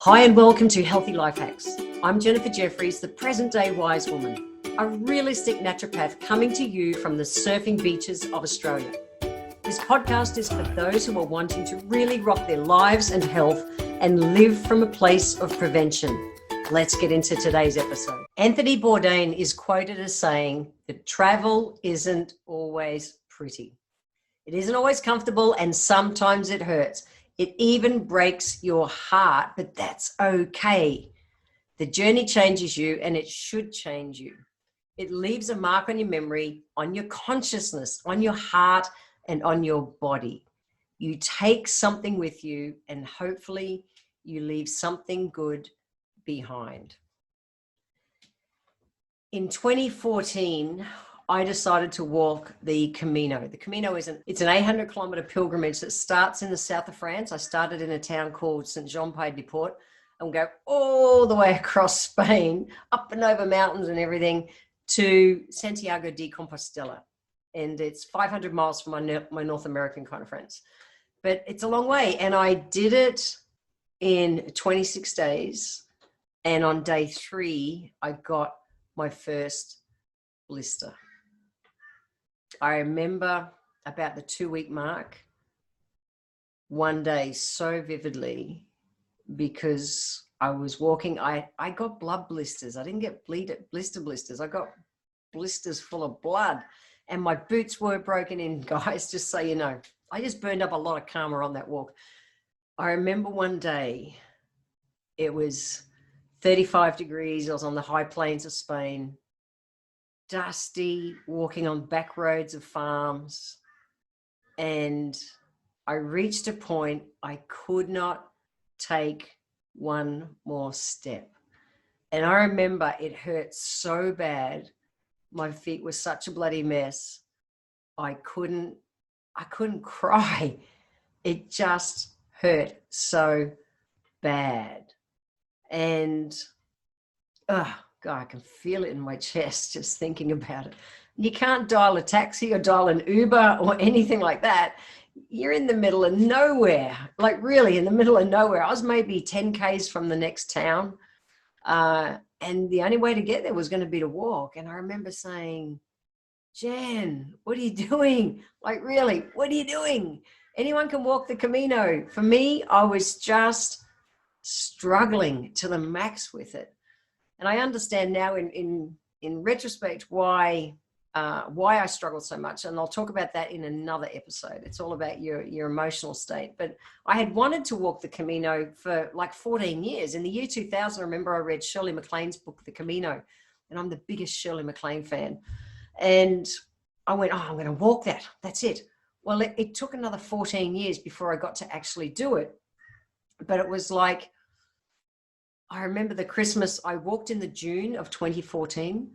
Hi and welcome to Healthy Life Hacks. I'm Jennifer Jefferies, the present-day wise woman, a realistic naturopath coming to you from the surfing beaches of Australia. This podcast is for those who are wanting to really rock their lives and health and live from a place of prevention. Let's get into today's episode. Anthony Bourdain is quoted as saying that travel isn't always pretty. It isn't always comfortable and sometimes it hurts. It even breaks your heart, but that's okay. The journey changes you and it should change you. It leaves a mark on your memory, on your consciousness, on your heart, and on your body. You take something with you and hopefully you leave something good behind. In 2014, I decided to walk the Camino. The Camino it's an 800-kilometer pilgrimage that starts in the south of France. I started in a town called Saint-Jean-Pied-de-Port and go all the way across Spain, up and over mountains and everything, to Santiago de Compostela. And it's 500 miles from my North American kind of friends. But it's a long way. And I did it in 26 days. And on day 3, I got my first blister. I remember about the 2-week mark one day so vividly because I was walking. I got blood blisters. I didn't get blister blisters. I got blisters full of blood and my boots were broken in, guys, just so you know. I just burned up a lot of karma on that walk. I remember one day it was 35 degrees. I was on the high plains of Spain, dusty, walking on back roads of farms. And I reached a point I could not take one more step. And I remember it hurt so bad. My feet were such a bloody mess. I couldn't cry. It just hurt so bad. And God, I can feel it in my chest just thinking about it. You can't dial a taxi or dial an Uber or anything like that. You're in the middle of nowhere, like really in the middle of nowhere. I was maybe 10 Ks from the next town. And the only way to get there was going to be to walk. And I remember saying, Jen, what are you doing? Like, really, what are you doing? Anyone can walk the Camino. For me, I was just struggling to the max with it. And I understand now in retrospect why I struggled so much. And I'll talk about that in another episode. It's all about your emotional state. But I had wanted to walk the Camino for like 14 years. In the year 2000, I remember I read Shirley MacLaine's book, The Camino. And I'm the biggest Shirley MacLaine fan. And I went, I'm going to walk that. That's it. Well, it took another 14 years before I got to actually do it. But it was like, I remember the Christmas, I walked in the June of 2014.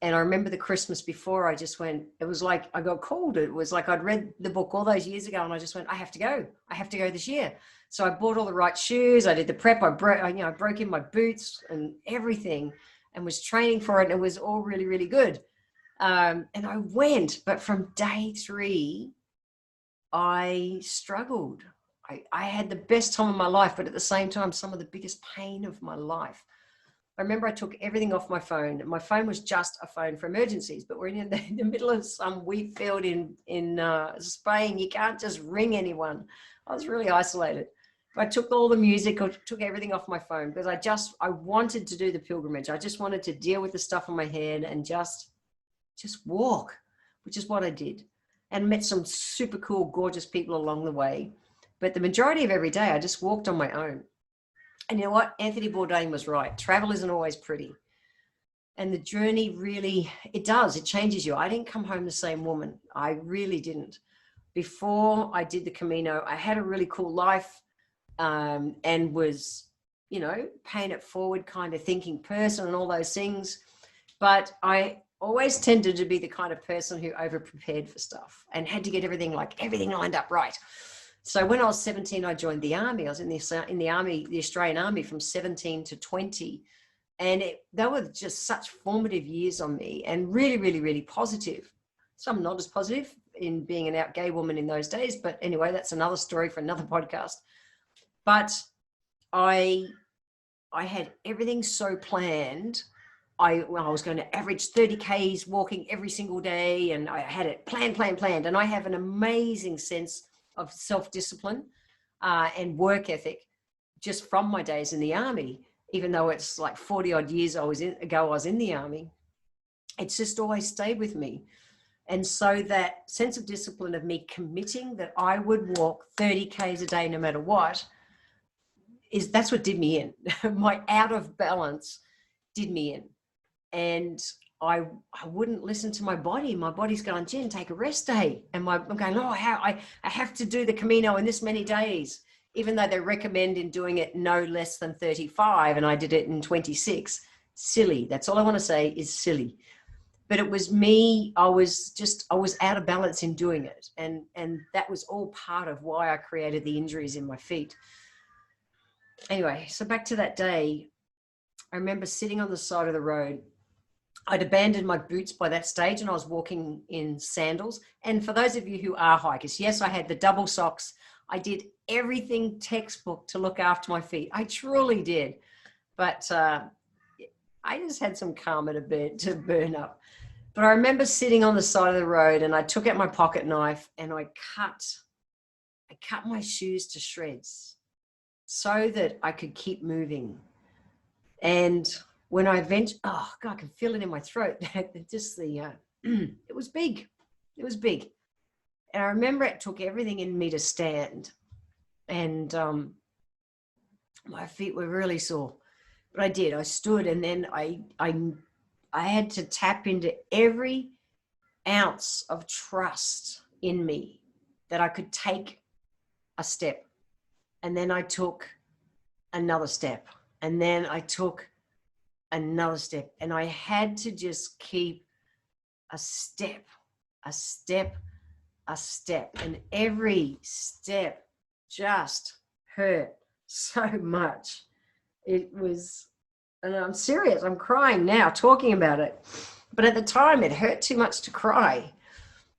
And I remember the Christmas before, I just went, it was like I got called. It was like I'd read the book all those years ago and I just went, I have to go. I have to go this year. So I bought all the right shoes. I did the prep. I broke in my boots and everything and was training for it. And it was all really, really good. And I went, but from day 3, I struggled. I had the best time of my life, but at the same time, some of the biggest pain of my life. I remember I took everything off my phone. My phone was just a phone for emergencies, but we're in the middle of some wheat field in Spain. You can't just ring anyone. I was really isolated. I took all the music, I took everything off my phone because I wanted to do the pilgrimage. I just wanted to deal with the stuff on my head and just walk, which is what I did, and met some super cool, gorgeous people along the way. But the majority of every day, I just walked on my own. And you know what? Anthony Bourdain was right. Travel isn't always pretty. And the journey really, it changes you. I didn't come home the same woman. I really didn't. Before I did the Camino, I had a really cool life and was, paying it forward kind of thinking person and all those things. But I always tended to be the kind of person who over-prepared for stuff and had to get everything lined up right. So when I was 17, I joined the army. I was in the army, the Australian Army, from 17 to 20. And they were just such formative years on me and really, really, really positive. Some not as positive in being an out gay woman in those days. But anyway, that's another story for another podcast. But I I had everything so planned. I was going to average 30 Ks walking every single day, and I had it planned. And I have an amazing sense of self-discipline and work ethic just from my days in the army. Even though it's like 40 odd years ago I was in the army, it's just always stayed with me. And so that sense of discipline of me committing that I would walk 30 Ks a day no matter what, that's what did me in. My out of balance did me in. And I wouldn't listen to my body. My body's going, Jen, take a rest day. And I'm going, I have to do the Camino in this many days, even though they recommend in doing it no less than 35. And I did it in 26. Silly. That's all I want to say is silly. But it was me. I was out of balance in doing it. And that was all part of why I created the injuries in my feet. Anyway, so back to that day, I remember sitting on the side of the road. I'd abandoned my boots by that stage and I was walking in sandals. And for those of you who are hikers, yes, I had the double socks. I did everything textbook to look after my feet. I truly did. But I just had some karma to burn up. But I remember sitting on the side of the road and I took out my pocket knife and I cut my shoes to shreds so that I could keep moving. And when I eventually, oh God, I can feel it in my throat. Just it was big. It was big. And I remember it took everything in me to stand. And my feet were really sore. But I did. I stood, and then I had to tap into every ounce of trust in me that I could take a step. And then I took another step. And then I took another step. And I had to just keep a step. And every step just hurt so much. It was, and I'm serious, I'm crying now talking about it. But at the time, it hurt too much to cry.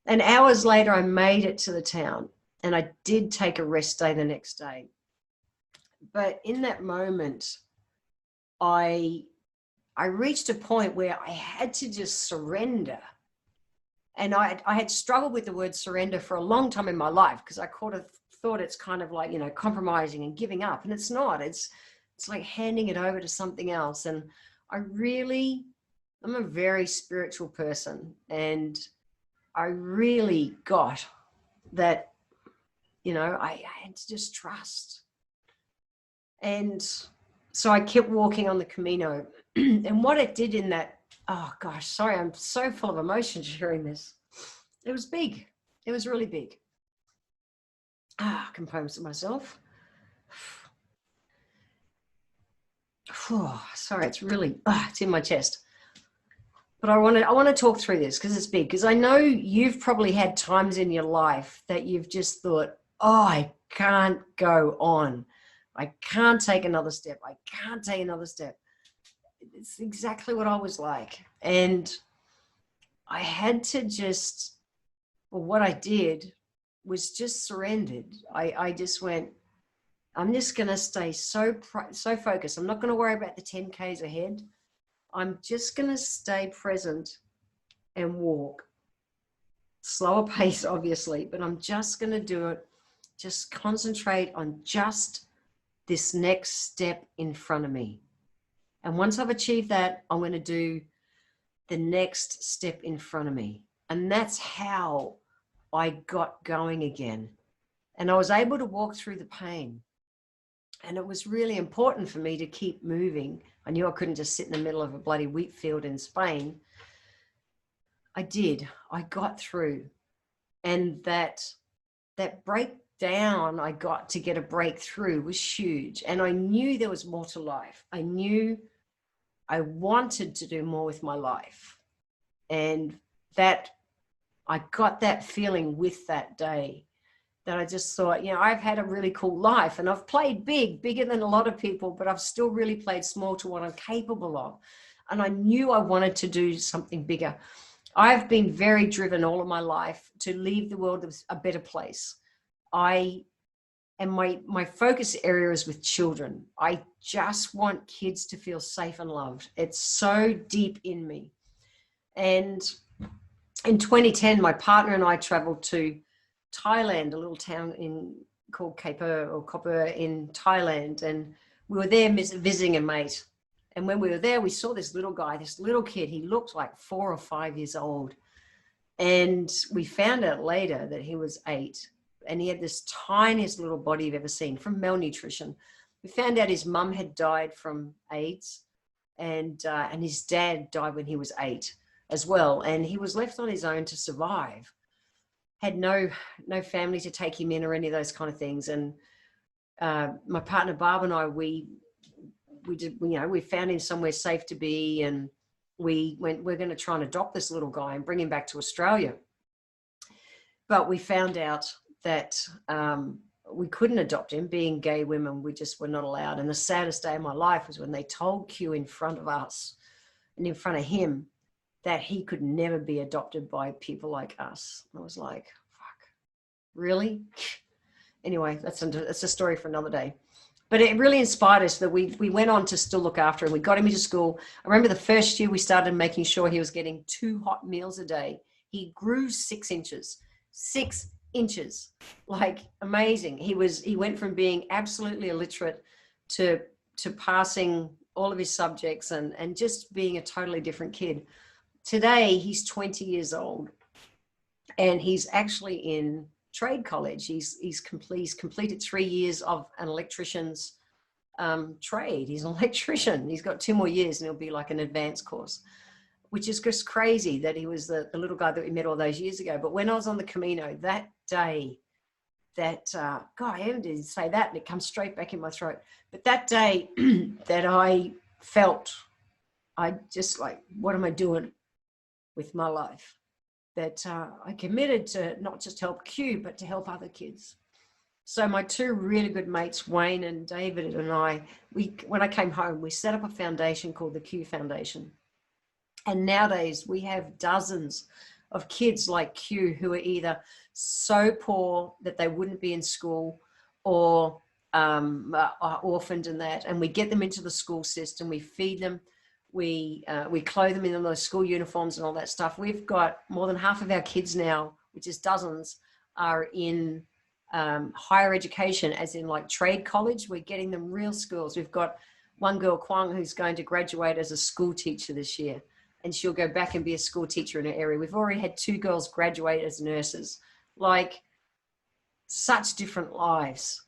And hours later, I made it to the town. And I did take a rest day the next day. But in that moment, I reached a point where I had to just surrender. And I had struggled with the word surrender for a long time in my life because I thought it's kind of like, compromising and giving up. And it's not. It's like handing it over to something else. And I'm a very spiritual person. And I really got that, I had to just trust. And so I kept walking on the Camino. And what it did in that, oh gosh, sorry, I'm so full of emotion sharing this. It was big. It was really big. I composed myself. Sorry, it's really, it's in my chest. But I want to talk through this because it's big. Because I know you've probably had times in your life that you've just thought, I can't go on. I can't take another step. I can't take another step. It's exactly what I was like. And I had to what I did was just surrendered. I just went, I'm just going to stay so focused. I'm not going to worry about the 10 Ks ahead. I'm just going to stay present and walk. Slower pace, obviously, but I'm just going to do it. Just concentrate on just this next step in front of me. And once I've achieved that, I'm going to do the next step in front of me. And that's how I got going again. And I was able to walk through the pain. And it was really important for me to keep moving. I knew I couldn't just sit in the middle of a bloody wheat field in Spain. I did. I got through. And that breakdown I got to get a breakthrough was huge. And I knew there was more to life. I knew I wanted to do more with my life. And that I got that feeling with that day that I just thought, I've had a really cool life and I've played bigger than a lot of people, but I've still really played small to what I'm capable of. And I knew I wanted to do something bigger. I've been very driven all of my life to leave the world a better place. I And my focus area is with children. I just want kids to feel safe and loved. It's so deep in me. And in 2010, my partner and I traveled to Thailand, a little town called Koper in Thailand. And we were there visiting a mate. And when we were there, we saw this little guy, this little kid. He looked like 4 or 5 years old. And we found out later that he was 8. And he had this tiniest little body you've ever seen from malnutrition. We found out his mum had died from AIDS, and his dad died when he was 8 as well. And he was left on his own to survive. Had no family to take him in or any of those kind of things. And my partner Barb and I, we found him somewhere safe to be, and we're going to try and adopt this little guy and bring him back to Australia. But we found out that we couldn't adopt him. Being gay women, we just were not allowed. And the saddest day of my life was when they told Q in front of us and in front of him that he could never be adopted by people like us. I was like, fuck, really? Anyway, that's a story for another day. But it really inspired us that we went on to still look after him. We got him into school. I remember the first year we started making sure he was getting 2 hot meals a day. He grew 6 inches. 6 inches, like amazing. He went from being absolutely illiterate to passing all of his subjects and just being a totally different kid. Today, he's 20 years old, and he's actually in trade college. He's completed 3 years of an electrician's trade. He's an electrician. He's got 2 more years, and it'll be like an advanced course, which is just crazy that he was the little guy that we met all those years ago. But when I was on the Camino that day, God, I haven't to say that, and it comes straight back in my throat. But that day that I felt, I just like, what am I doing with my life? That I committed to not just help Q, but to help other kids. So my 2 really good mates, Wayne and David, and I, when I came home, we set up a foundation called the Q Foundation. And nowadays we have dozens of kids like Q who are either so poor that they wouldn't be in school, or are orphaned and that. And we get them into the school system. We feed them. We clothe them in those school uniforms and all that stuff. We've got more than half of our kids now, which is dozens, are in higher education, as in like trade college. We're getting them real schools. We've got one girl, Kwang, who's going to graduate as a school teacher this year, and she'll go back and be a school teacher in her area. We've already had 2 girls graduate as nurses. Like, such different lives.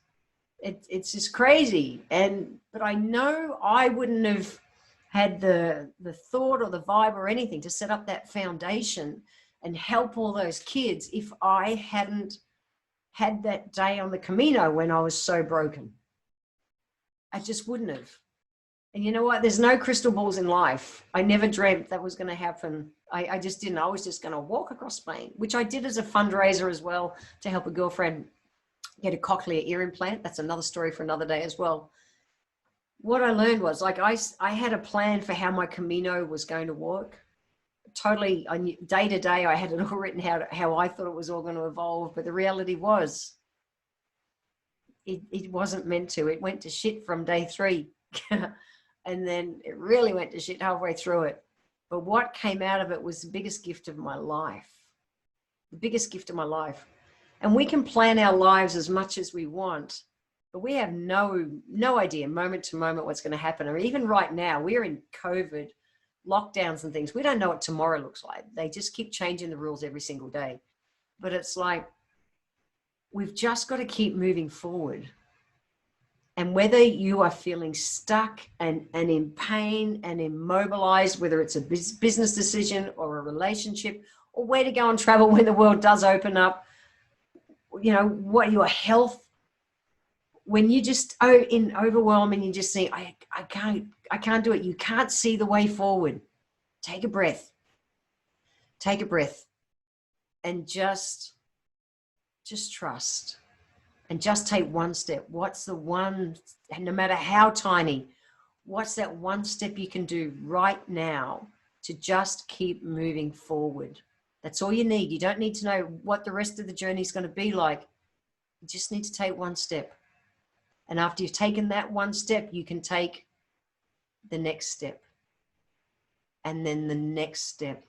It's just crazy. But I know I wouldn't have had the thought or the vibe or anything to set up that foundation and help all those kids if I hadn't had that day on the Camino when I was so broken. I just wouldn't have. And you know what? There's no crystal balls in life. I never dreamt that was going to happen. I just didn't. I was just going to walk across Spain, which I did as a fundraiser as well, to help a girlfriend get a cochlear ear implant. That's another story for another day as well. What I learned was, like, I had a plan for how my Camino was going to work. Totally, I knew, day to day, I had it all written how I thought it was all going to evolve. But the reality was, it wasn't meant to. It went to shit from day 3. And then it really went to shit halfway through it. But what came out of it was the biggest gift of my life. The biggest gift of my life. And we can plan our lives as much as we want, but we have no idea moment to moment what's going to happen. Or even right now, we're in COVID lockdowns and things. We don't know what tomorrow looks like. They just keep changing the rules every single day. But it's like, we've just got to keep moving forward. And whether you are feeling stuck and in pain and immobilized, whether it's a business decision or a relationship, or where to go and travel when the world does open up, you know, what your health, when you just in overwhelm and you just think, I can't do it. You can't see the way forward. Take a breath. Take a breath and just trust. And just take one step. What's the one, no matter how tiny, what's that one step you can do right now to just keep moving forward? That's all you need. You don't need to know what the rest of the journey is going to be like. You just need to take one step. And after you've taken that one step, you can take the next step, and then the next step.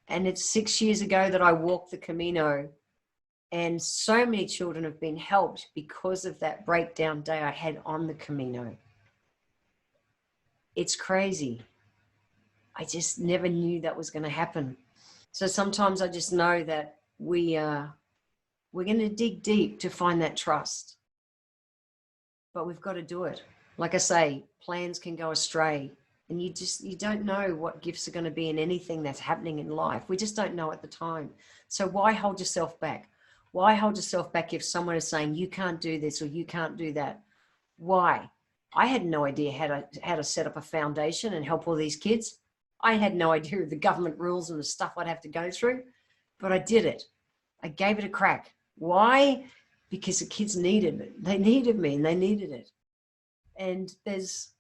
And it's 6 years ago that I walked the Camino, and so many children have been helped because of that breakdown day I had on the Camino. It's crazy. I just never knew that was going to happen. So sometimes I just know that we're going to dig deep to find that trust, but we've got to do it. Like I say, plans can go astray, and you don't know what gifts are going to be in anything that's happening in life. We just don't know at the time. So why hold yourself back? Why hold yourself back if someone is saying you can't do this or you can't do that? Why? I had no idea how to set up a foundation and help all these kids. I had no idea of the government rules and the stuff I'd have to go through, but I did it. I gave it a crack. Why? Because the kids needed it. They needed me and they needed it. And there's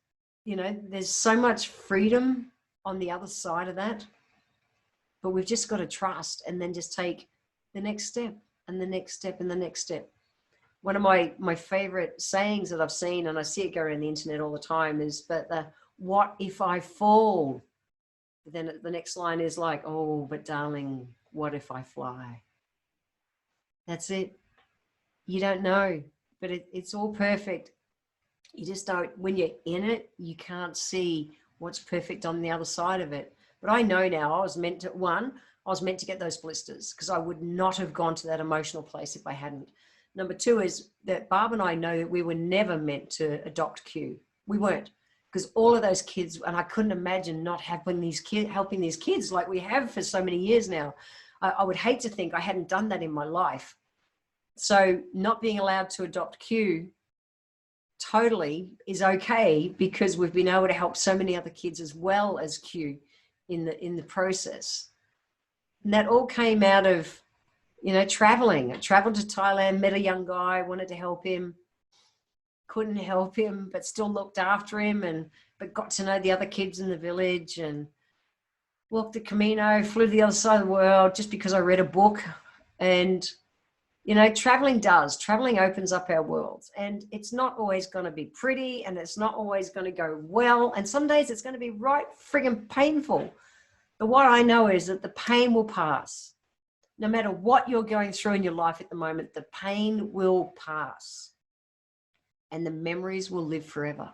so much freedom on the other side of that, but we've just got to trust and then just take the next step and the next step and the next step. One of my favorite sayings that I've seen, and I see it go around the internet all the time, is, but what if I fall? But then the next line is like, oh, but darling, what if I fly? That's it. You don't know, but it's all perfect. You just don't, when you're in it, you can't see what's perfect on the other side of it. But I know now I was meant to get those blisters, because I would not have gone to that emotional place if I hadn't. Number two is that Barb and I know that we were never meant to adopt Q. We weren't, because all of those kids, and I couldn't imagine not helping these kids like we have for so many years now. I would hate to think I hadn't done that in my life. So not being allowed to adopt Q totally is okay, because we've been able to help so many other kids as well as Q in the process. And that all came out of, traveling. I traveled to Thailand, met a young guy, wanted to help him, couldn't help him, but still looked after him, but got to know the other kids in the village, and walked the Camino, flew to the other side of the world just because I read a book. And traveling opens up our worlds, and it's not always going to be pretty, and it's not always going to go well. And some days it's going to be right friggin' painful. But what I know is that the pain will pass. No matter what you're going through in your life at the moment, the pain will pass, and the memories will live forever.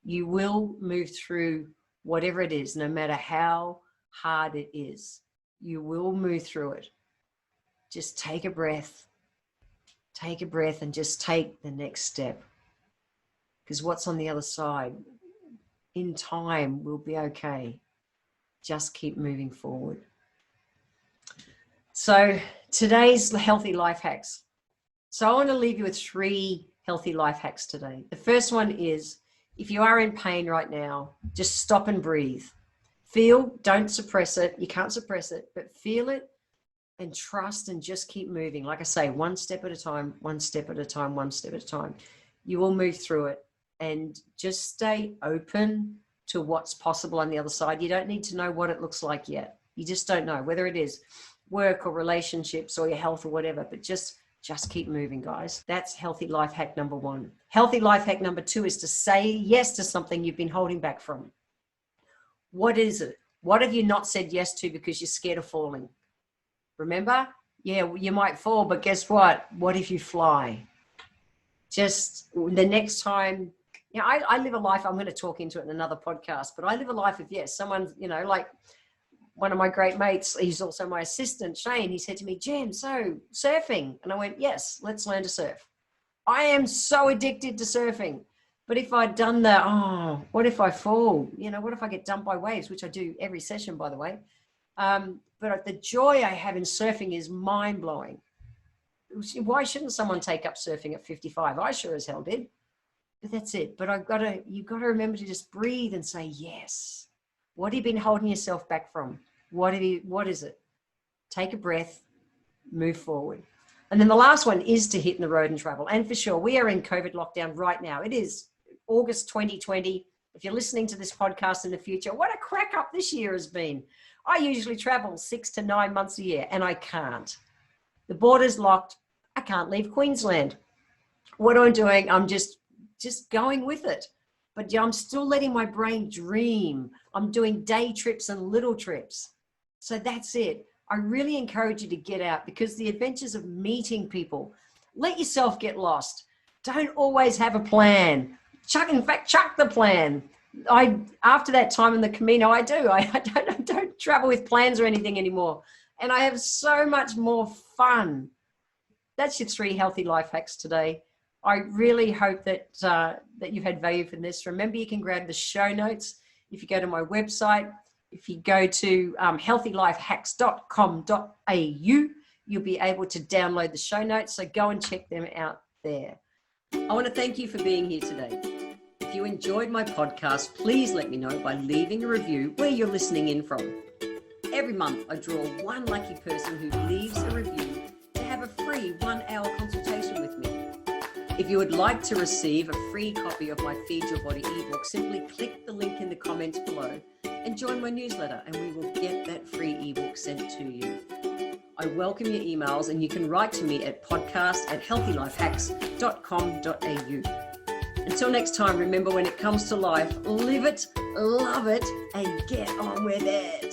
You will move through whatever it is, no matter how hard it is. You will move through it. Just take a breath, and just take the next step. Because what's on the other side, in time, will be okay. Just keep moving forward. So today's healthy life hacks. So I want to leave you with 3 healthy life hacks today. The first one is, if you are in pain right now, just stop and breathe. Feel, don't suppress it. You can't suppress it, but feel it and trust, and just keep moving. Like I say, one step at a time, one step at a time, one step at a time. You will move through it, and just stay open to what's possible on the other side. You don't need to know what it looks like yet. You just don't know, whether it is work or relationships or your health or whatever, but just keep moving, guys. That's healthy life hack number 1. Healthy life hack number 2 is to say yes to something you've been holding back from. What is it? What have you not said yes to because you're scared of falling? Remember? Yeah, you might fall, but guess what? What if you fly? Just the next time, I live a life, I'm going to talk into it in another podcast, but I live a life of yes. Someone, like one of my great mates, he's also my assistant, Shane, he said to me, Jen, so surfing? And I went, yes, let's learn to surf. I am so addicted to surfing. But if I'd done that, what if I fall? What if I get dumped by waves, which I do every session, by the way. But the joy I have in surfing is mind-blowing. Why shouldn't someone take up surfing at 55? I sure as hell did. But that's it. But you've got to remember to just breathe and say yes. What have you been holding yourself back from? What is it? Take a breath, move forward. And then the last one is to hit the road and travel. And for sure, we are in COVID lockdown right now. It is August 2020. If you're listening to this podcast in the future, what a crack up this year has been. I usually travel 6 to 9 months a year, and I can't. The border's locked. I can't leave Queensland. what I'm doing, I'm just going with it. But I'm still letting my brain dream. I'm doing day trips and little trips. So that's it. I really encourage you to get out, because the adventures of meeting people, let yourself get lost. Don't always have a plan. Chuck the plan. After that time in the Camino, I don't travel with plans or anything anymore. And I have so much more fun. That's your 3 healthy life hacks today. I really hope that you've had value from this. Remember, you can grab the show notes if you go to my website. If you go to healthylifehacks.com.au, you'll be able to download the show notes. So go and check them out there. I want to thank you for being here today. If you enjoyed my podcast, please let me know by leaving a review where you're listening in from. Every month, I draw one lucky person who leaves a review to have a free 1-hour consultation with me. If you would like to receive a free copy of my Feed Your Body ebook, simply click the link in the comments below and join my newsletter, and we will get that free ebook sent to you. I welcome your emails, and you can write to me at podcast@healthylifehacks.com.au. Until next time, remember, when it comes to life, live it, love it, and get on with it.